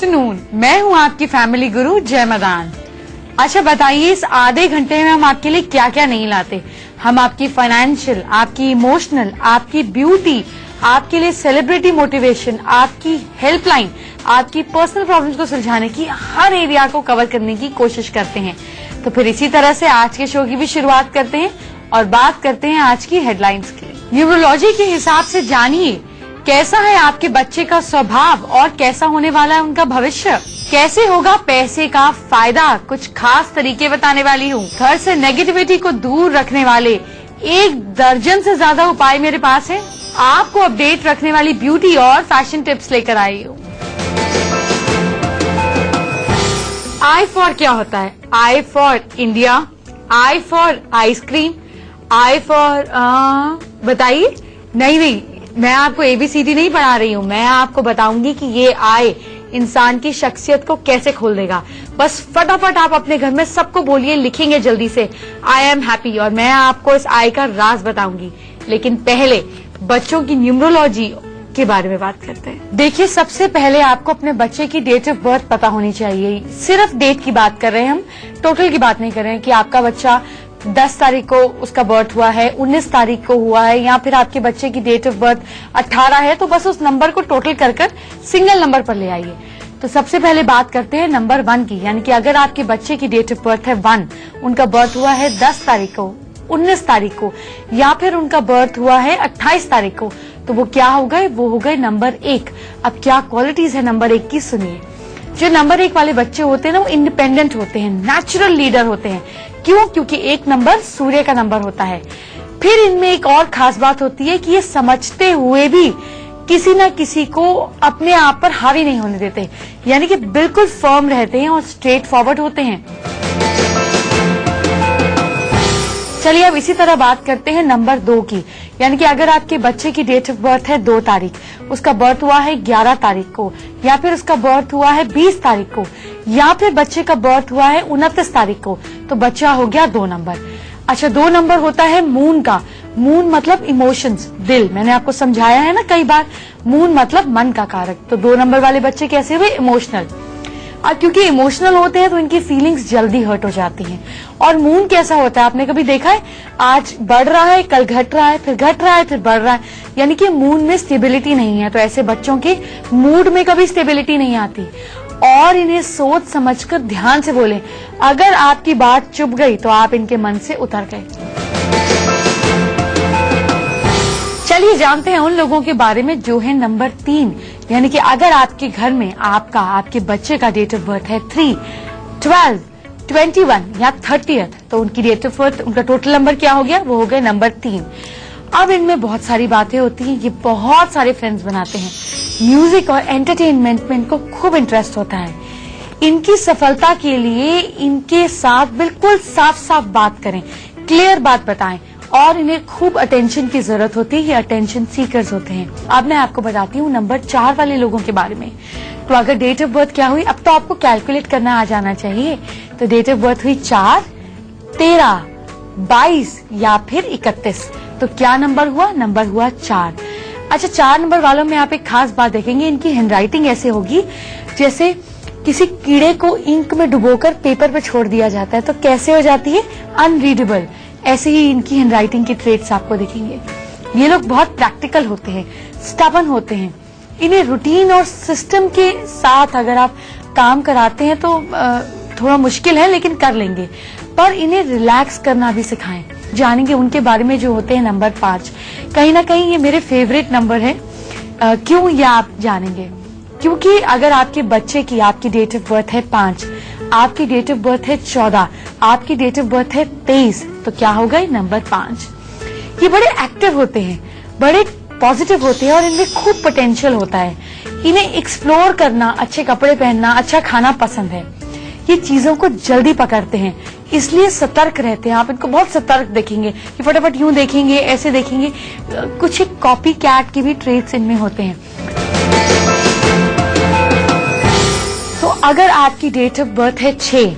Afternoon, मैं हूँ आपकी फैमिली गुरु जय मदान। अच्छा बताइए, इस आधे घंटे में हम आपके लिए क्या क्या नहीं लाते। हम आपकी फाइनेंशियल, आपकी इमोशनल, आपकी ब्यूटी, आपके लिए सेलिब्रिटी मोटिवेशन, आपकी हेल्पलाइन, आपकी पर्सनल प्रॉब्लम्स को सुलझाने की हर एरिया को कवर करने की कोशिश करते हैं। तो फिर इसी तरह से आज के शो की भी शुरुआत करते हैं और बात करते हैं आज की हेडलाइंस की। न्यूरोलॉजी के हिसाब से जानिए कैसा है आपके बच्चे का स्वभाव और कैसा होने वाला है उनका भविष्य। कैसे होगा पैसे का फायदा, कुछ खास तरीके बताने वाली हूँ। घर से नेगेटिविटी को दूर रखने वाले 1 दर्जन से ज्यादा उपाय मेरे पास है। आपको अपडेट रखने वाली ब्यूटी और फैशन टिप्स लेकर आई हूँ। आई फॉर क्या होता है? I for India, I for ice cream, I for बताइए। नहीं, मैं आपको ABCD नहीं पढ़ा रही हूँ। मैं आपको बताऊंगी कि ये आई इंसान की शख्सियत को कैसे खोल देगा। बस फटाफट आप अपने घर में सबको बोलिए, लिखेंगे जल्दी से आई एम हैप्पी, और मैं आपको इस आई का राज बताऊंगी। लेकिन पहले बच्चों की न्यूमरोलॉजी के बारे में बात करते हैं। देखिए, सबसे पहले आपको अपने बच्चे की डेट ऑफ बर्थ पता होनी चाहिए। सिर्फ डेट की बात कर रहे हैं हम, टोटल की बात नहीं कर रहे हैं कि आपका बच्चा 10 तारीख को उसका बर्थ हुआ है, 19 तारीख को हुआ है, या फिर आपके बच्चे की डेट ऑफ बर्थ 18 है, तो बस उस नंबर को टोटल कर सिंगल नंबर पर ले आइए। तो सबसे पहले बात करते हैं नंबर 1 की, यानी कि अगर आपके बच्चे की डेट ऑफ बर्थ है 1, उनका बर्थ हुआ है 10 तारीख को, 19 तारीख को, या फिर उनका बर्थ हुआ है 28 तारीख को, तो वो क्या हो गए? वो हो गए नंबर 1। अब क्या क्वालिटीज है नंबर 1 की, सुनिए। जो नंबर 1 वाले बच्चे होते हैं ना, वो इंडिपेंडेंट होते हैं, नेचुरल लीडर होते हैं। क्यों? क्योंकि 1 नंबर सूर्य का नंबर होता है। फिर इनमें एक और खास बात होती है कि ये समझते हुए भी किसी न किसी को अपने आप पर हावी नहीं होने देते, यानी कि बिल्कुल फर्म रहते हैं और स्ट्रेट फॉरवर्ड होते हैं। चलिए अब इसी तरह बात करते हैं नंबर 2 की, यानी कि अगर आपके बच्चे की डेट ऑफ बर्थ है 2 तारीख, उसका बर्थ हुआ है 11 तारीख को, या फिर उसका बर्थ हुआ है 20 तारीख को, या फिर बच्चे का बर्थ हुआ है 29 तारीख को, तो बच्चा हो गया 2 नंबर। अच्छा, 2 नंबर होता है मून का। मून मतलब इमोशंस, दिल। मैंने आपको समझाया है ना कई बार, मून मतलब मन का कारक। तो 2 नंबर वाले बच्चे कैसे हुए? इमोशनल। और क्योंकि इमोशनल होते हैं तो इनकी फीलिंग्स जल्दी हर्ट हो जाती हैं। और मून कैसा होता है, आपने कभी देखा है? आज बढ़ रहा है, कल घट रहा है, फिर घट रहा है, फिर बढ़ रहा है, यानी कि मून में स्टेबिलिटी नहीं है। तो ऐसे बच्चों के मूड में कभी स्टेबिलिटी नहीं आती। और इन्हें सोच समझकर ध्यान से बोलें। अगर आपकी बात चुभ गई तो आप इनके मन से उतर गए। चलिए जानते हैं उन लोगों के बारे में जो है नंबर 3, यानी कि अगर आपके घर में आपके बच्चे का डेट ऑफ बर्थ है 3, 12, 21 या 30th, तो उनकी डेट ऑफ बर्थ, उनका टोटल नंबर क्या हो गया? वो हो गए नंबर 3। अब इनमें बहुत सारी बातें होती हैं, ये बहुत सारे फ्रेंड्स बनाते हैं। म्यूजिक और एंटरटेनमेंट में इनको खूब इंटरेस्ट होता है। इनकी सफलता के लिए इनके साथ बिल्कुल साफ साफ बात करें, क्लियर बात बताएं, और इन्हें खूब अटेंशन की जरूरत होती है। ये अटेंशन सीकर्स होते हैं। अब मैं आपको बताती हूँ नंबर 4 वाले लोगों के बारे में। तो अगर डेट ऑफ बर्थ क्या हुई, अब तो आपको कैलकुलेट करना आ जाना चाहिए। तो डेट ऑफ बर्थ हुई 4, 13, 22 या फिर 31, तो क्या नंबर हुआ? नंबर हुआ 4। अच्छा, 4 नंबर वालों में आप एक खास बात देखेंगे, इनकी हैंडराइटिंग ऐसे होगी जैसे किसी कीड़े को इंक में डुबोकर पेपर पे छोड़ दिया जाता है, तो कैसे हो जाती है? अनरीडेबल। ऐसे ही इनकी हैंडराइटिंग के ट्रेट्स आपको दिखेंगे। ये लोग बहुत प्रैक्टिकल होते हैं, स्टबर्न होते हैं। इन्हें रूटीन और सिस्टम के साथ अगर आप काम कराते हैं तो थोड़ा मुश्किल है, लेकिन कर लेंगे। पर इन्हें रिलैक्स करना भी सिखाएं। जानेंगे उनके बारे में जो होते हैं नंबर 5। कहीं ना कहीं ये मेरे फेवरेट नंबर है। क्यों, ये आप जानेंगे। क्योंकि अगर आपके बच्चे की, आपकी डेट ऑफ बर्थ है 5, आपकी डेट ऑफ बर्थ है 14, आपकी डेट ऑफ बर्थ है 23, तो क्या हो गए? नंबर 5। ये बड़े एक्टिव होते हैं, बड़े पॉजिटिव होते हैं और इनमें खूब पोटेंशियल होता है। इन्हें एक्सप्लोर करना, अच्छे कपड़े पहनना, अच्छा खाना पसंद है। ये चीजों को जल्दी पकड़ते हैं, इसलिए सतर्क रहते हैं। आप इनको बहुत सतर्क देखेंगे कि फटाफट यूं देखेंगे, ऐसे देखेंगे। कुछ एक कॉपी कैट की भी ट्रेट्स इनमें होते हैं। तो अगर आपकी डेट ऑफ बर्थ है 6,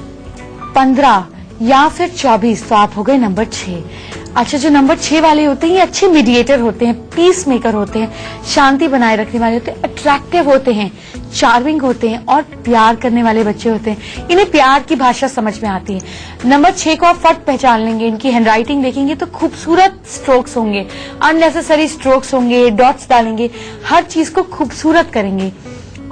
15 या फिर 24, तो आप हो गए नंबर 6। अच्छा, जो नंबर 6 वाले होते हैं ये अच्छे मीडिएटर होते हैं, पीस मेकर होते हैं, शांति बनाए रखने वाले होते हैं, अट्रैक्टिव होते हैं, चार्मिंग होते हैं और प्यार करने वाले बच्चे होते हैं। इन्हें प्यार की भाषा समझ में आती है। नंबर 6 को आप फट पहचान लेंगे, इनकी हैंडराइटिंग देखेंगे तो खूबसूरत स्ट्रोक्स होंगे, अननेसेसरी स्ट्रोक्स होंगे, डॉट्स डालेंगे, हर चीज को खूबसूरत करेंगे।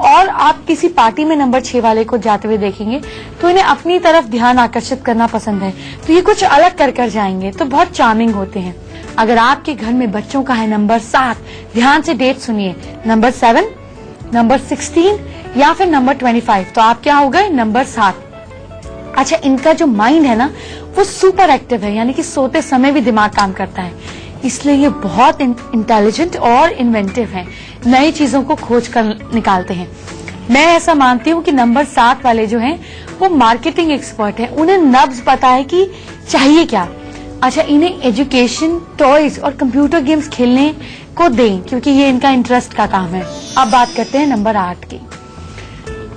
और आप किसी पार्टी में नंबर 6 वाले को जाते हुए देखेंगे तो इन्हें अपनी तरफ ध्यान आकर्षित करना पसंद है, तो ये कुछ अलग कर जाएंगे, तो बहुत चार्मिंग होते हैं। अगर आपके घर में बच्चों का है नंबर 7, ध्यान से डेट सुनिए, नंबर 7, नंबर 16 या फिर नंबर 25, तो आप क्या हो गए, नंबर 7। अच्छा, इनका जो माइंड है ना वो सुपर एक्टिव है, यानी कि सोते समय भी दिमाग काम करता है, इसलिए ये बहुत इंटेलिजेंट और इन्वेंटिव हैं, नई चीजों को खोज कर निकालते हैं। मैं ऐसा मानती हूँ कि नंबर 7 वाले जो हैं वो मार्केटिंग एक्सपर्ट हैं, उन्हें नब्ज पता है कि चाहिए क्या। अच्छा, इन्हें एजुकेशन, टॉयज और कंप्यूटर गेम्स खेलने को दें क्योंकि ये इनका इंटरेस्ट का काम है। अब बात करते हैं नंबर 8 की।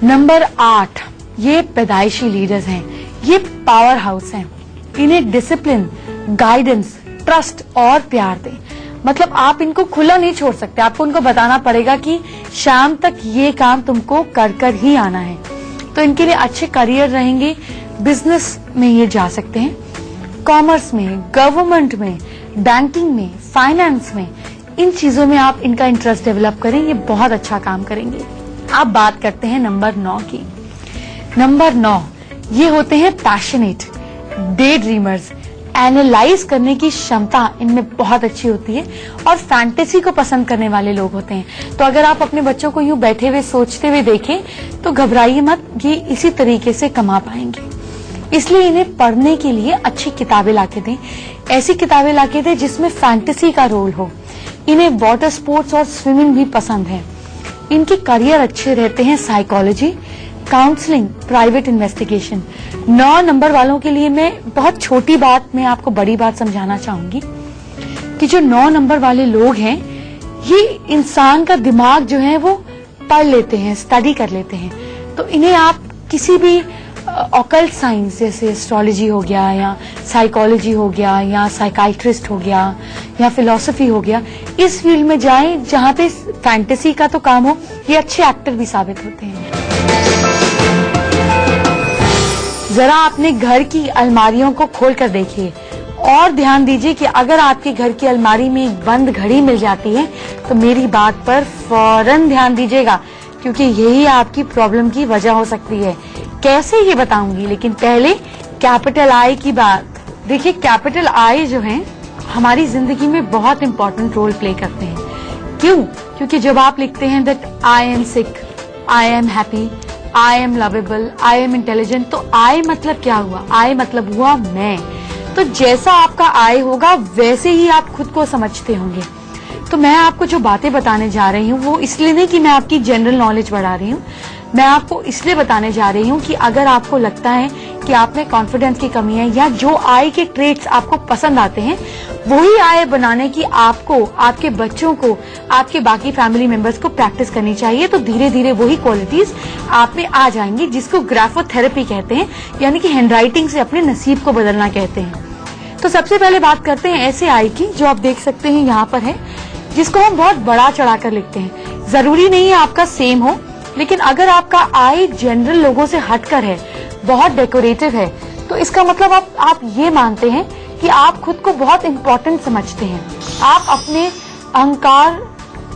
नंबर 8 ये पैदाइशी लीडर्स हैं, ये पावर हाउस हैं, इन्हें डिसिप्लिन, गाइडेंस, ट्रस्ट और प्यार दें। मतलब आप इनको खुला नहीं छोड़ सकते, आपको उनको बताना पड़ेगा कि शाम तक ये काम तुमको कर ही आना है। तो इनके लिए अच्छे करियर रहेंगे, बिजनेस में ये जा सकते हैं, कॉमर्स में, गवर्नमेंट में, बैंकिंग में, फाइनेंस में, इन चीजों में आप इनका इंटरेस्ट डेवलप करें, ये बहुत अच्छा काम करेंगे। अब बात करते हैं नंबर 9 की। नंबर 9 ये होते हैं पैशनेट, डे ड्रीमर्स, एनालाइज करने की क्षमता इनमें बहुत अच्छी होती है और फैंटेसी को पसंद करने वाले लोग होते हैं। तो अगर आप अपने बच्चों को यूं बैठे हुए सोचते हुए देखें तो घबराइए मत, ये इसी तरीके से कमा पाएंगे। इसलिए इन्हें पढ़ने के लिए अच्छी किताबें लाके दें, ऐसी किताबें लाके दें जिसमें फैंटेसी का रोल हो। इन्हें वाटर स्पोर्ट्स और स्विमिंग भी पसंद है। इनके करियर अच्छे रहते हैं psychology, counselling, private investigation. 9 number वालों के लिए मैं बहुत छोटी बात में आपको बड़ी बात समझाना चाहूंगी कि जो 9 नंबर वाले लोग हैं ये इंसान का दिमाग जो है वो पढ़ लेते हैं, स्टडी कर लेते हैं। तो इन्हें आप किसी भी ऑकल्ट साइंस जैसे एस्ट्रोलॉजी हो गया या साइकोलॉजी हो गया या साइकाइट्रिस्ट हो गया या फिलॉसफी हो गया, इस फील्ड में जाएं जहां पे फैंटेसी का तो काम हो। ये अच्छे एक्टर भी साबित होते हैं। जरा अपने घर की अलमारियों को खोल कर देखिए और ध्यान दीजिए कि अगर आपके घर की अलमारी में एक बंद घड़ी मिल जाती है तो मेरी बात पर फौरन ध्यान दीजिएगा, क्योंकि यही आपकी प्रॉब्लम की वजह हो सकती है। कैसे ये बताऊंगी, लेकिन पहले कैपिटल आई की बात देखिए। कैपिटल आई जो है हमारी जिंदगी में बहुत इंपॉर्टेंट रोल प्ले करते हैं। क्यों? क्योंकि जब आप लिखते हैं that I am sick, I am happy, I am lovable, I am intelligent, तो आई मतलब क्या हुआ? आई मतलब हुआ मैं। तो जैसा आपका आई होगा वैसे ही आप खुद को समझते होंगे। तो मैं आपको जो बातें बताने जा रही हूँ वो इसलिए नहीं कि मैं आपकी जनरल नॉलेज बढ़ा रही हूँ, मैं आपको इसलिए बताने जा रही हूँ कि अगर आपको लगता है कि आप में कॉन्फिडेंस की कमी है या जो आई के ट्रेट्स आपको पसंद आते हैं वही आई बनाने की आपको, आपके बच्चों को, आपके बाकी फैमिली मेंबर्स को प्रैक्टिस करनी चाहिए। तो धीरे धीरे वही क्वालिटीज आप में आ जाएंगी, जिसको ग्राफोथेरेपी कहते हैं, यानी कि हैंडराइटिंग से अपने नसीब को बदलना कहते हैं। तो सबसे पहले बात करते हैं ऐसे आई की जो आप देख सकते हैं यहाँ पर है, जिसको हम बहुत बड़ा चढ़ाकर लिखते हैं। जरूरी नहीं है आपका सेम हो, लेकिन अगर आपका आई जनरल लोगों से हटकर है, बहुत डेकोरेटिव है, तो इसका मतलब आप ये मानते हैं कि आप खुद को बहुत इंपॉर्टेंट समझते हैं। आप अपने अहंकार,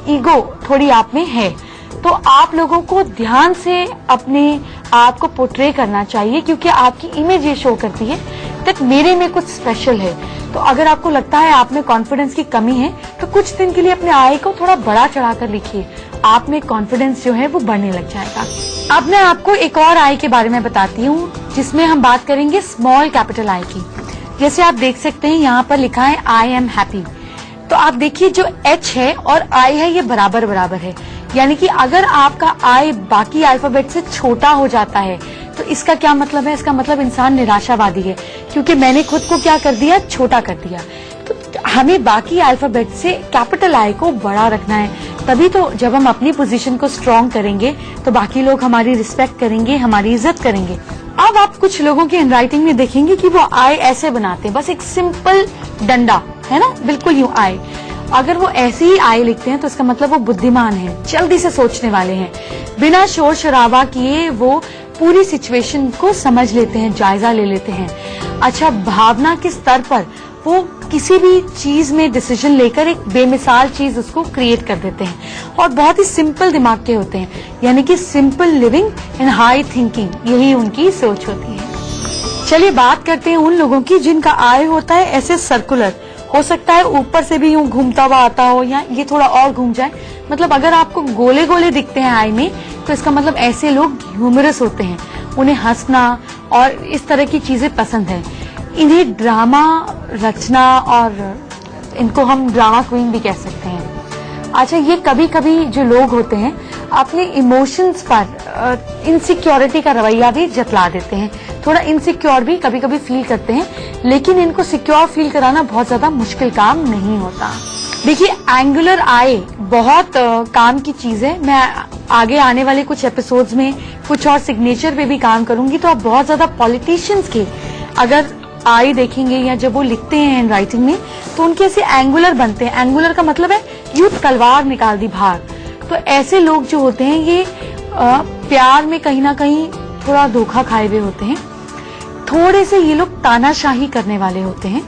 ईगो थोड़ी आप में है, तो आप लोगों को ध्यान से अपने आप को पोर्ट्रे करना चाहिए, क्योंकि आपकी इमेज ये शो करती है कि मेरे में कुछ स्पेशल है। तो अगर आपको लगता है आप में कॉन्फिडेंस की कमी है तो कुछ दिन के लिए अपने आई को थोड़ा बड़ा चढ़ाकर लिखिए, आप में कॉन्फिडेंस जो है वो बढ़ने लग जाएगा। अब मैं आपको एक और आई के बारे में बताती हूँ जिसमें हम बात करेंगे स्मॉल कैपिटल आई की। जैसे आप देख सकते हैं यहाँ पर लिखा है आई एम हैप्पी, तो आप देखिए जो एच है और आई है ये बराबर बराबर है, यानी कि अगर आपका आई बाकी अल्फाबेट से छोटा हो जाता है तो इसका क्या मतलब है? इसका मतलब इंसान निराशावादी है, क्योंकि मैंने खुद को क्या कर दिया, छोटा कर दिया। तो हमें बाकी अल्फाबेट से कैपिटल आई को बड़ा रखना है, तभी तो जब हम अपनी पोजीशन को स्ट्रॉन्ग करेंगे तो बाकी लोग हमारी रिस्पेक्ट करेंगे, हमारी इज्जत करेंगे। अब आप कुछ लोगों की हैंडराइटिंग में देखेंगे कि वो आई ऐसे बनाते हैं, बस एक सिंपल डंडा है ना, बिल्कुल यूं आई। अगर वो ऐसे ही आई लिखते हैं तो इसका मतलब वो बुद्धिमान है, जल्दी से सोचने वाले हैं, बिना शोर शराबा किए वो पूरी सिचुएशन को समझ लेते हैं, जायजा ले लेते हैं। अच्छा, भावना के स्तर पर वो किसी भी चीज में डिसीजन लेकर एक बेमिसाल चीज उसको क्रिएट कर देते हैं और बहुत ही सिंपल दिमाग के होते हैं, यानी कि simple living and high thinking, यही उनकी सोच होती है। चलिए बात करते हैं उन लोगों की जिनका आई होता है ऐसे सर्कुलर, हो सकता है ऊपर से भी यूं घूमता हुआ आता हो या ये थोड़ा और घूम जाए, मतलब अगर आपको गोले गोले दिखते हैं आई में तो इसका मतलब ऐसे लोग ह्यूमरस होते हैं, उन्हें हंसना और इस तरह की चीजें पसंद है। इन्हें ड्रामा रचना और इनको हम ड्रामा क्वीन भी कह सकते हैं। अच्छा, ये कभी कभी जो लोग होते हैं अपने इमोशंस पर इनसिक्योरिटी का रवैया भी जतला देते हैं, थोड़ा इनसिक्योर भी कभी कभी फील करते हैं, लेकिन इनको सिक्योर फील कराना बहुत ज्यादा मुश्किल काम नहीं होता। देखिए, एंगुलर आई बहुत काम की चीज है। मैं आगे आने वाले कुछ एपिसोड्स में कुछ और सिग्नेचर पे भी काम करूंगी, तो आप बहुत ज्यादा पॉलिटिशियंस के अगर आई देखेंगे या जब वो लिखते हैं हैंड राइटिंग में तो उनके ऐसे एंगुलर बनते हैं। एंगुलर का मतलब है यूं तलवार निकाल दी बाहर। तो ऐसे लोग जो होते हैं ये प्यार में कहीं ना कहीं थोड़ा धोखा खाए हुए होते हैं, थोड़े से ये लोग तानाशाही करने वाले होते हैं।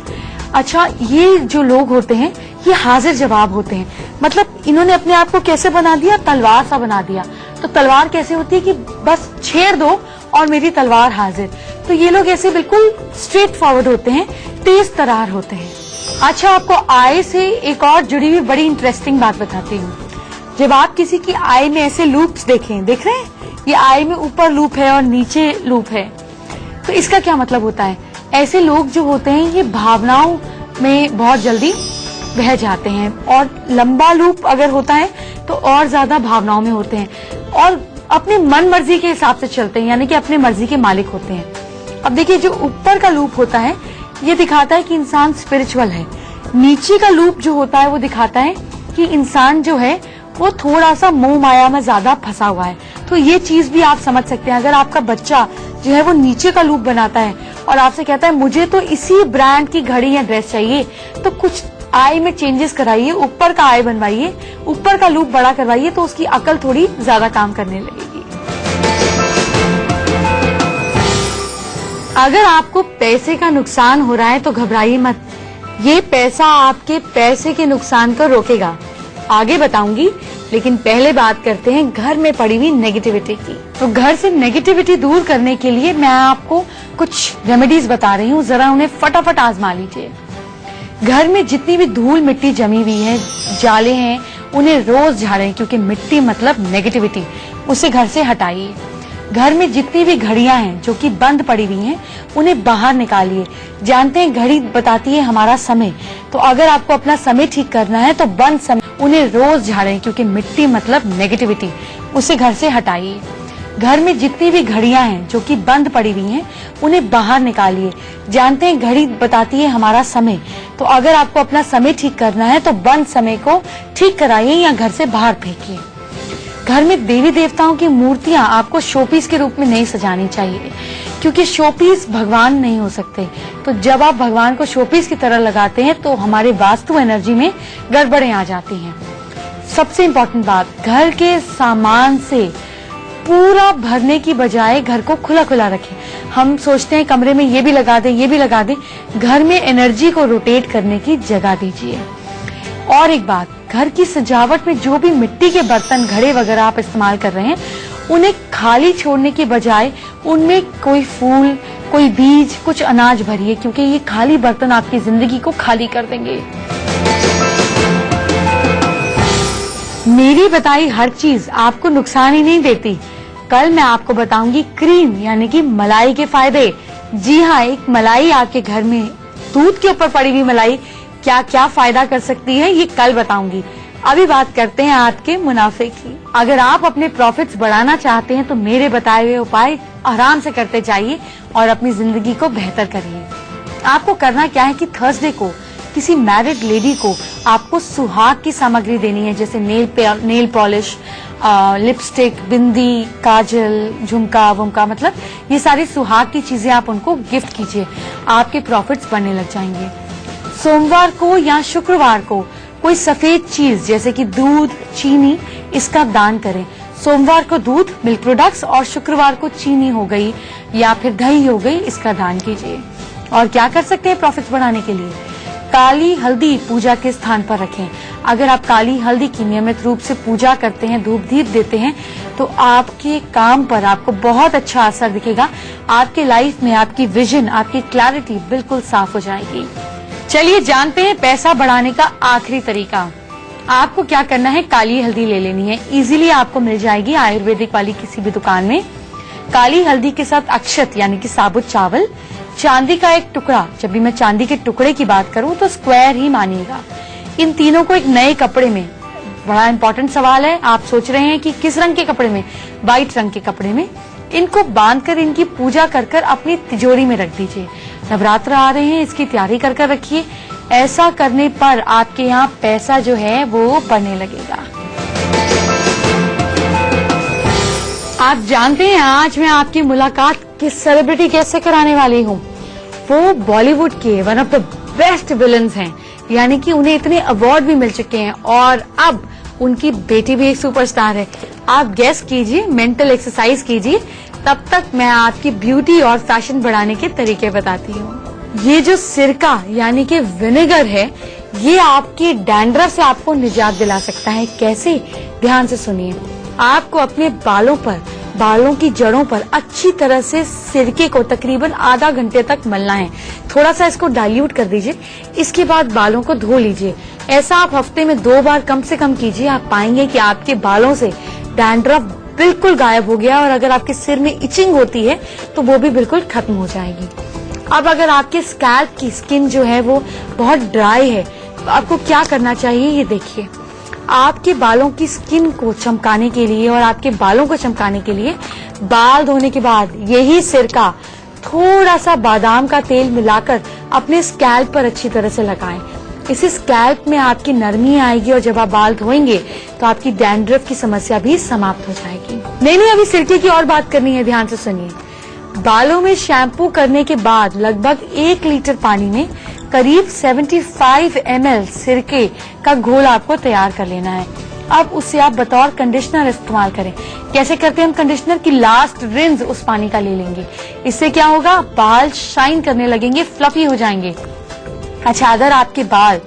अच्छा, ये जो लोग होते हैं ये हाजिर जवाब होते हैं, मतलब इन्होंने अपने आप को कैसे बना दिया, तलवार सा बना दिया। तो तलवार कैसे होती है कि बस छेड़ दो और मेरी तलवार हाजिर। तो ये लोग ऐसे बिल्कुल स्ट्रेट फॉरवर्ड होते हैं, तेज तरार होते हैं। अच्छा, आपको आई से एक और जुड़ी हुई बड़ी इंटरेस्टिंग बात बताती हूँ। जब आप किसी की आई में ऐसे लूप्स देखें, देख रहे हैं, ये आई में ऊपर लूप है और नीचे लूप है, तो इसका क्या मतलब होता है? ऐसे लोग जो होते हैं ये भावनाओं में बहुत जल्दी बह जाते हैं, और लंबा लूप अगर होता है तो और ज्यादा भावनाओं में होते हैं और अपनी मन मर्जी के हिसाब से चलते हैं, यानी कि अपने मर्जी के मालिक होते हैं। अब देखिए, जो ऊपर का लूप होता है ये दिखाता है कि इंसान स्पिरिचुअल है, नीचे का लूप जो होता है वो दिखाता है कि इंसान जो है वो थोड़ा सा मोह माया में ज्यादा फंसा हुआ है। तो ये चीज भी आप समझ सकते हैं। अगर आपका बच्चा जो है वो नीचे का लूप बनाता है और आपसे कहता है मुझे तो इसी ब्रांड की घड़ी या ड्रेस चाहिए, तो कुछ आई में चेंजेस कराइए, ऊपर का आई बनवाइए, ऊपर का लूप बड़ा करवाइए, तो उसकी अकल थोड़ी ज्यादा काम करने लगेगी। अगर आपको पैसे का नुकसान हो रहा है तो घबराइए मत, ये पैसा आपके पैसे के नुकसान को रोकेगा, आगे बताऊंगी। लेकिन पहले बात करते हैं घर में पड़ी हुई नेगेटिविटी की। तो घर से नेगेटिविटी दूर करने के लिए मैं आपको कुछ रेमेडीज बता रही हूँ, जरा उन्हें फटाफट आजमा लीजिए। घर में जितनी भी धूल मिट्टी जमी हुई है, जाले हैं, उन्हें रोज झाड़ें, क्योंकि मिट्टी मतलब नेगेटिविटी, उसे घर से हटाइए। घर में जितनी भी घड़ियां हैं जो कि बंद पड़ी हुई हैं उन्हें बाहर निकालिए। जानते हैं घड़ी बताती है हमारा समय, तो अगर आपको अपना समय ठीक करना है तो बंद समय उन्हें रोज झाड़ें, क्योंकि मिट्टी मतलब नेगेटिविटी, उसे घर से हटाइए। घर में जितनी भी घड़ियां हैं जो कि बंद पड़ी हुई हैं उन्हें बाहर निकालिए। जानते हैं घड़ी बताती है हमारा समय, तो अगर आपको अपना समय ठीक करना है तो बंद समय को ठीक कराइए या घर से बाहर फेंकिए। घर में देवी देवताओं की मूर्तियां आपको शोपीस के रूप में नहीं सजानी चाहिए, क्योंकि शोपीस भगवान नहीं हो सकते। तो जब आप भगवान को शोपीस की तरह लगाते हैं तो हमारे वास्तु एनर्जी में गड़बड़ें आ जाती हैं। सबसे इम्पोर्टेंट बात, घर के सामान से पूरा भरने की बजाय घर को खुला खुला रखें। हम सोचते हैं कमरे में ये भी लगा दें, ये भी लगा दें, घर में एनर्जी को रोटेट करने की जगह दीजिए। और एक बात, घर की सजावट में जो भी मिट्टी के बर्तन, घड़े वगैरह आप इस्तेमाल कर रहे हैं, उन्हें खाली छोड़ने की बजाय उनमें कोई फूल, कोई बीज, कुछ अनाज भरिए, क्योंकि ये खाली बर्तन आपकी जिंदगी को खाली कर देंगे। मेरी बताई हर चीज आपको नुकसान ही नहीं देती। कल मैं आपको बताऊंगी क्रीम यानी कि मलाई के फायदे। जी हाँ, एक मलाई आपके घर में, दूध के ऊपर पड़ी हुई मलाई क्या क्या फायदा कर सकती है, ये कल बताऊंगी। अभी बात करते हैं आज के मुनाफे की। अगर आप अपने प्रॉफिट्स बढ़ाना चाहते हैं तो मेरे बताए हुए उपाय आराम से करते जाइए और अपनी जिंदगी को बेहतर करिए। आपको करना क्या है कि थर्सडे को किसी मैरिड लेडी को आपको सुहाग की सामग्री देनी है, जैसे नेल पॉलिश, लिपस्टिक, बिंदी, काजल, झुमका वुमका, मतलब ये सारी सुहाग की चीजें आप उनको गिफ्ट कीजिए, आपके प्रॉफिट्स बढ़ने लग जाएंगे। सोमवार को या शुक्रवार को कोई सफेद चीज जैसे कि दूध, चीनी, इसका दान करें। सोमवार को दूध, मिल्क प्रोडक्ट्स, और शुक्रवार को चीनी हो गई या फिर दही हो गई, इसका दान कीजिए। और क्या कर सकते हैं प्रॉफिट्स बढ़ाने के लिए? काली हल्दी पूजा के स्थान पर रखें। अगर आप काली हल्दी की नियमित रूप से पूजा करते हैं, धूप दीप देते हैं, तो आपके काम पर आपको बहुत अच्छा असर दिखेगा। आपके लाइफ में आपकी विजन, आपकी क्लैरिटी बिल्कुल साफ हो जाएगी। चलिए जानते हैं पैसा बढ़ाने का आखिरी तरीका। आपको क्या करना है, काली हल्दी ले लेनी है, इजीली आपको मिल जाएगी आयुर्वेदिक वाली किसी भी दुकान में। काली हल्दी के साथ अक्षत यानी कि साबुत चावल, चांदी का एक टुकड़ा, जब भी मैं चांदी के टुकड़े की बात करूं तो स्क्वायर ही मानिएगा। इन तीनों को एक नए कपड़े में, बड़ा इंपॉर्टेंट सवाल है, आप सोच रहे हैं कि किस रंग के कपड़े में? व्हाइट रंग के कपड़े में। इनको बांधकर इनकी पूजा कर कर अपनी तिजोरी में रख दीजिए। नवरात्र आ रहे हैं, इसकी तैयारी कर कर रखिए। ऐसा करने पर आपके यहाँ पैसा जो है वो बढ़ने लगेगा। आप जानते हैं आज मैं आपकी मुलाकात किस सेलिब्रिटी कैसे कराने वाली हूँ? वो बॉलीवुड के one of the best villains हैं, यानी कि उन्हें इतने अवार्ड भी मिल चुके हैं और अब उनकी बेटी भी एक सुपरस्टार है। आप गेस कीजिए, मेंटल एक्सरसाइज कीजिए, तब तक मैं आपकी ब्यूटी और फैशन बढ़ाने के तरीके बताती हूँ। ये जो सिरका यानी कि विनेगर है, ये आपके डैंड्रफ से आपको निजात दिला सकता है। कैसे? ध्यान से सुनिए। आपको अपने बालों पर, बालों की जड़ों पर अच्छी तरह से सिरके को तकरीबन आधा घंटे तक मलना है। थोड़ा सा इसको डाइल्यूट कर दीजिए, इसके बाद बालों को धो लीजिए। ऐसा आप हफ्ते में 2 बार कम से कम कीजिए। आप पाएंगे कि आपके बालों से डैंड्रफ बिल्कुल गायब हो गया और अगर आपके सिर में इचिंग होती है तो वो भी बिल्कुल खत्म हो जाएगी। अब अगर आपके स्कैल्प की स्किन जो है वो बहुत ड्राई है, तो आपको क्या करना चाहिए ये देखिए। आपके बालों की स्किन को चमकाने के लिए और आपके बालों को चमकाने के लिए बाल धोने के बाद यही सिरका थोड़ा सा बादाम का तेल मिलाकर अपने स्कैल्प पर अच्छी तरह से लगाएं। इससे स्कैल्प में आपकी नरमी आएगी और जब आप बाल धोएंगे तो आपकी डैंड्रफ की समस्या भी समाप्त हो जाएगी। नहीं, अभी सिरके की और बात करनी है, ध्यान से सुनिए। बालों में शैम्पू करने के बाद लगभग 1 लीटर पानी में करीब 75 ml सिरके का घोल आपको तैयार कर लेना है। अब उससे आप बतौर कंडीशनर इस्तेमाल करें। कैसे करते हैं हम कंडीशनर की? लास्ट रिंस उस पानी का ले लेंगे। इससे क्या होगा? बाल शाइन करने लगेंगे, फ्लफी हो जाएंगे। अच्छा, अगर आपके बाल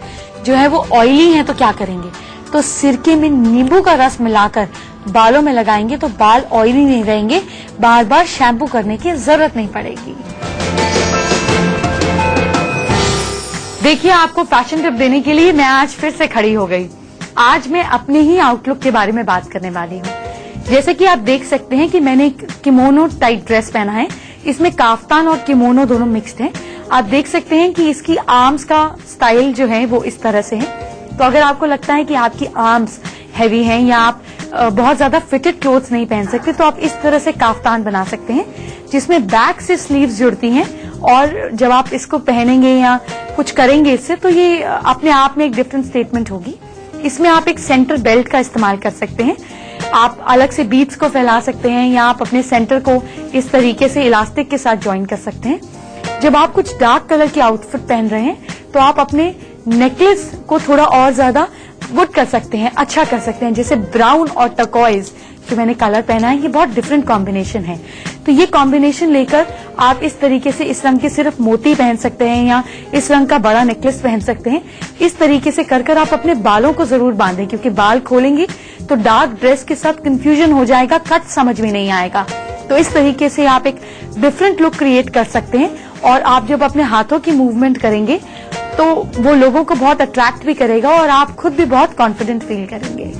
जो है वो ऑयली हैं तो क्या करेंगे? तो सिरके में नींबू का रस मिलाकर बालों में लगाएंगे तो बाल ऑयली नहीं रहेंगे, बार बार शैम्पू करने की जरूरत नहीं पड़ेगी। देखिए, आपको फैशन टिप देने के लिए मैं आज फिर से खड़ी हो गई। आज मैं अपने ही आउटलुक के बारे में बात करने वाली हूँ। जैसे कि आप देख सकते हैं कि मैंने एक किमोनो टाइप ड्रेस पहना है। इसमें काफ्तान और किमोनो दोनों मिक्स्ड हैं। आप देख सकते हैं कि इसकी आर्म्स का स्टाइल जो है वो इस तरह से है। तो अगर आपको लगता है कि आपकी आर्म्स हैवी हैं या आप बहुत ज्यादा फिटेड क्लोथ्स नहीं पहन सकते, तो आप इस तरह से काफ्तान बना सकते हैं जिसमें बैक से स्लीव्स जुड़ती हैं और जब आप इसको पहनेंगे या कुछ करेंगे इससे तो ये अपने आप में एक डिफरेंट स्टेटमेंट होगी। इसमें आप एक सेंटर बेल्ट का इस्तेमाल कर सकते हैं। आप अलग से बीट्स को फैला सकते हैं या आप अपने सेंटर को इस तरीके से इलास्टिक के साथ ज्वाइन कर सकते हैं। जब आप कुछ डार्क कलर की आउटफिट पहन रहे हैं तो आप अपने नेकलेस को थोड़ा और ज्यादा गुड कर सकते हैं, अच्छा कर सकते हैं। जैसे ब्राउन और टर्कोइज जो मैंने कलर पहना है, ये बहुत डिफरेंट कॉम्बिनेशन है। तो ये कॉम्बिनेशन लेकर आप इस तरीके से इस रंग के सिर्फ मोती पहन सकते हैं या इस रंग का बड़ा नेकलेस पहन सकते हैं। इस तरीके से कर कर आप अपने बालों को जरूर बांधें, क्योंकि बाल खोलेंगे तो डार्क ड्रेस के साथ कंफ्यूजन हो जाएगा, कट समझ में नहीं आएगा। तो इस तरीके से आप एक डिफरेंट लुक क्रिएट कर सकते हैं और आप जब अपने हाथों की मूवमेंट करेंगे तो वो लोगों को बहुत अट्रैक्ट भी करेगा और आप खुद भी बहुत कॉन्फिडेंट फील करेंगे।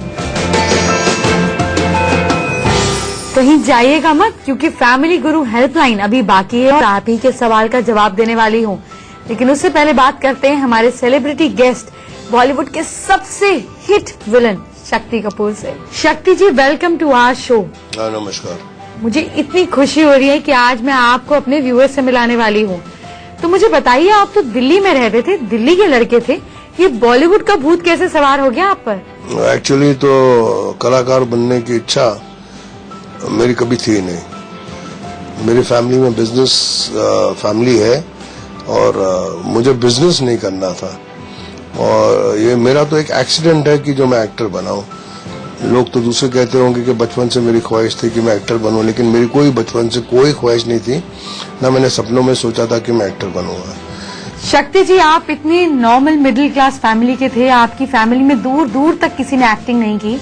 कहीं जाइएगा मत, क्योंकि फैमिली गुरु हेल्पलाइन अभी बाकी है और आप ही के सवाल का जवाब देने वाली हूँ। लेकिन उससे पहले बात करते हैं हमारे सेलिब्रिटी गेस्ट, बॉलीवुड के सबसे हिट विलन शक्ति कपूर से। शक्ति जी, वेलकम टू आवर शो। नमस्कार। मुझे इतनी खुशी हो रही है कि आज मैं आपको अपने व्यूअर्स से मिलाने वाली हूँ। तो मुझे बताइए, आप तो दिल्ली में रहते थे, दिल्ली के लड़के थे, ये बॉलीवुड का भूत कैसे सवार हो गया आप पर? एक्चुअली तो कलाकार बनने की इच्छा मेरी कभी थी नहीं। मेरी फैमिली में बिजनेस फैमिली है और मुझे बिजनेस नहीं करना था, और ये मेरा तो एक एक्सीडेंट है कि जो मैं एक्टर बनाऊं। लोग तो दूसरे कहते होंगे कि बचपन से मेरी ख्वाहिश थी कि मैं एक्टर बनूं, लेकिन मेरी कोई बचपन से कोई ख्वाहिश नहीं थी, ना मैंने सपनों में सोचा था कि मैं एक्टर बनूंगा। शक्ति जी, आप इतनी नॉर्मल मिडिल क्लास फैमिली के थे, आपकी फैमिली में दूर दूर तक किसी ने एक्टिंग नहीं की,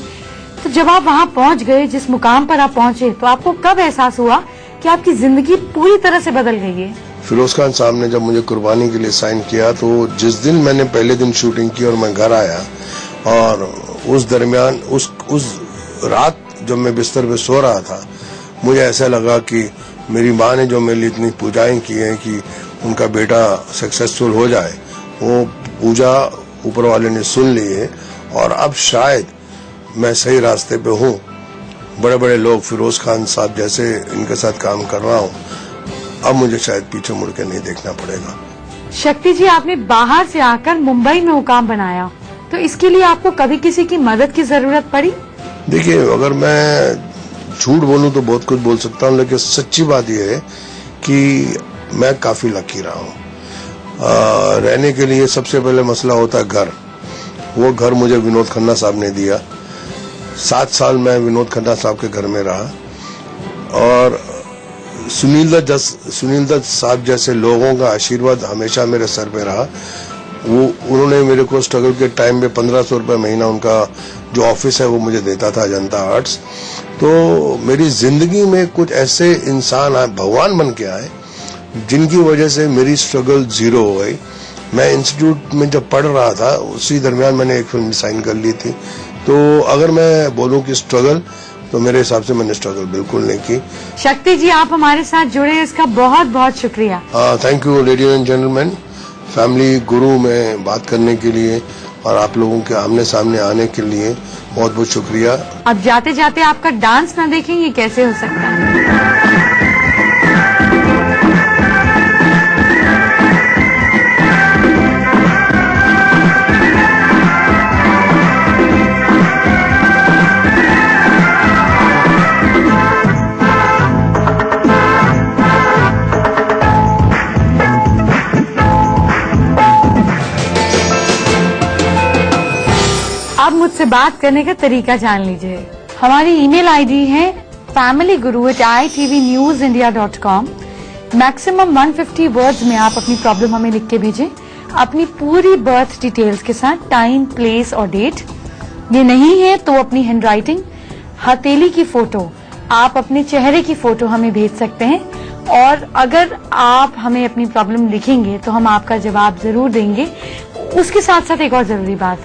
तो जब आप वहाँ पहुँच गए, जिस मुकाम पर आप पहुँचे, तो आपको कब एहसास हुआ कि आपकी जिंदगी पूरी तरह से बदल गई है? फिरोज खान साहब ने जब मुझे कुर्बानी के लिए साइन किया, तो जिस दिन मैंने पहले दिन शूटिंग की और मैं घर आया, और उस दरमियान उस रात जब मैं बिस्तर पे सो रहा था, मुझे ऐसा लगा कि मेरी माँ ने जो मेरे लिए इतनी पूजाएं की हैं कि उनका बेटा सक्सेसफुल हो जाए, वो पूजा ऊपर वाले ने सुन ली है, और अब शायद मैं सही रास्ते पे हूँ। बड़े बड़े लोग, फिरोज खान साहब जैसे, इनके साथ काम कर रहा हूँ। अब मुझे शायद पीछे मुड़ के नहीं देखना पड़ेगा। शक्ति जी, आपने बाहर से आकर मुंबई में मुकाम बनाया, तो इसके लिए आपको कभी किसी की मदद की जरूरत पड़ी? देखिए, अगर मैं झूठ बोलूं तो बहुत कुछ बोल सकता हूं, लेकिन सच्ची बात यह है कि मैं काफी लकी रहा हूं। रहने के लिए सबसे पहले मसला होता है घर। वो घर मुझे विनोद खन्ना साहब ने दिया। 7 साल मैं विनोद खन्ना साहब के घर में रहा, और सुनील दत्त साहब जैसे लोगों का आशीर्वाद हमेशा मेरे सर पे रहा। उन्होंने मेरे को स्ट्रगल के टाइम में 1500 रुपये महीना उनका जो ऑफिस है वो मुझे देता था, अजंता आर्ट्स। तो मेरी जिंदगी में कुछ ऐसे इंसान आए, भगवान बन के आए, जिनकी वजह से मेरी स्ट्रगल जीरो हो गई। मैं इंस्टीट्यूट में जब पढ़ रहा था, उसी दरमियान मैंने एक फिल्म साइन कर ली थी। तो अगर मैं बोलूं कि स्ट्रगल, तो मेरे हिसाब से मैंने स्ट्रगल बिल्कुल नहीं की। शक्ति जी, आप हमारे साथ जुड़े, इसका बहुत बहुत शुक्रिया। Thank you ladies and gentleman. Family गुरु में बात करने के लिए और आप लोगों के आमने सामने आने के लिए बहुत बहुत शुक्रिया। अब जाते जाते आपका डांस ना देखें, ये कैसे हो सकता है? अब मुझसे बात करने का तरीका जान लीजिए। हमारी ईमेल आईडी है familyguru@itvnewsindia.com। मैक्सिमम 150 वर्ड्स में आप अपनी प्रॉब्लम हमें लिख के भेजें, अपनी पूरी बर्थ डिटेल्स के साथ, टाइम, प्लेस और डेट। ये नहीं है तो अपनी हैंडराइटिंग, हथेली की फोटो, आप अपने चेहरे की फोटो हमें भेज सकते हैं। और अगर आप हमें अपनी प्रॉब्लम लिखेंगे तो हम आपका जवाब जरूर देंगे। उसके साथ साथ एक और जरूरी बात,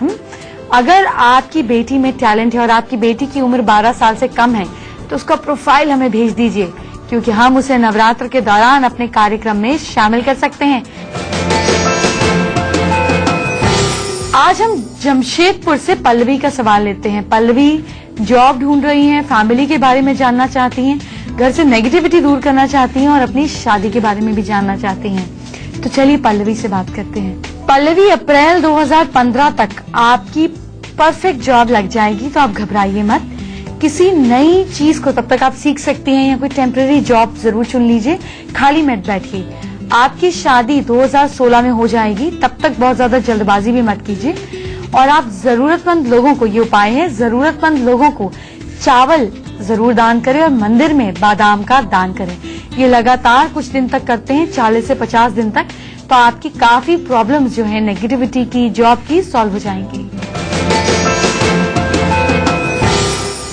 अगर आपकी बेटी में टैलेंट है और आपकी बेटी की उम्र 12 साल से कम है, तो उसका प्रोफाइल हमें भेज दीजिए, क्योंकि हम उसे नवरात्र के दौरान अपने कार्यक्रम में शामिल कर सकते हैं। आज हम जमशेदपुर से पल्लवी का सवाल लेते हैं। पल्लवी जॉब ढूंढ रही हैं, फैमिली के बारे में जानना चाहती हैं, घर से नेगेटिविटी दूर करना चाहती हैं और अपनी शादी के बारे में भी जानना चाहती हैं। तो चलिए पल्लवी से बात करते हैं। पल्लवी, अप्रैल 2015 तक आपकी परफेक्ट जॉब लग जाएगी, तो आप घबराइए मत। किसी नई चीज को तब तक आप सीख सकती हैं, या कोई टेम्पररी जॉब जरूर चुन लीजिए, खाली मत बैठिए। आपकी शादी 2016 में हो जाएगी, तब तक बहुत ज्यादा जल्दबाजी भी मत कीजिए। और आप जरूरतमंद लोगों को, ये उपाय है, जरूरतमंद लोगों को चावल जरूर दान करें और मंदिर में बादाम का दान करें। ये लगातार कुछ दिन तक करते हैं, 40 से 50 दिन तक, तो आपकी काफी प्रॉब्लम्स जो है नेगेटिविटी की, जॉब की, सॉल्व हो जाएंगी।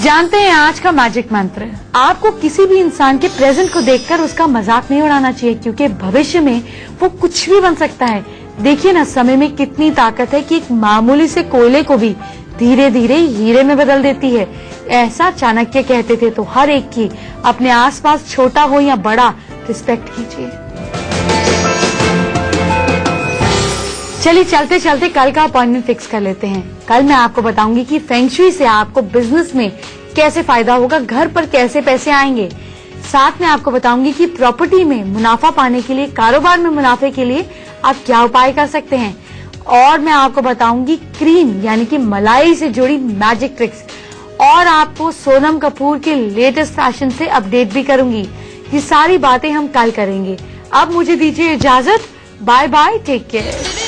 जानते हैं आज का मैजिक मंत्र। आपको किसी भी इंसान के प्रेजेंट को देखकर उसका मजाक नहीं उड़ाना चाहिए, क्योंकि भविष्य में वो कुछ भी बन सकता है। देखिए ना, समय में कितनी ताकत है कि एक मामूली से कोयले को भी धीरे धीरे हीरे में बदल देती है। ऐसा चाणक्य कहते थे। तो हर एक की अपने आसपास, छोटा हो या बड़ा, रिस्पेक्ट कीजिए। चलिए चलते चलते कल का अपॉइंटमेंट फिक्स कर लेते हैं। कल मैं आपको बताऊंगी कि फेंग शुई से आपको बिजनेस में कैसे फायदा होगा, घर पर कैसे पैसे आएंगे, साथ में आपको बताऊंगी कि प्रॉपर्टी में मुनाफा पाने के लिए, कारोबार में मुनाफे के लिए आप क्या उपाय कर सकते हैं। और मैं आपको बताऊंगी क्रीम यानी कि मलाई से जुड़ी मैजिक ट्रिक्स, और आपको सोनम कपूर के लेटेस्ट फैशन से अपडेट भी करूंगी। ये सारी बातें हम कल करेंगे। अब मुझे दीजिए इजाजत। Bye bye, take care.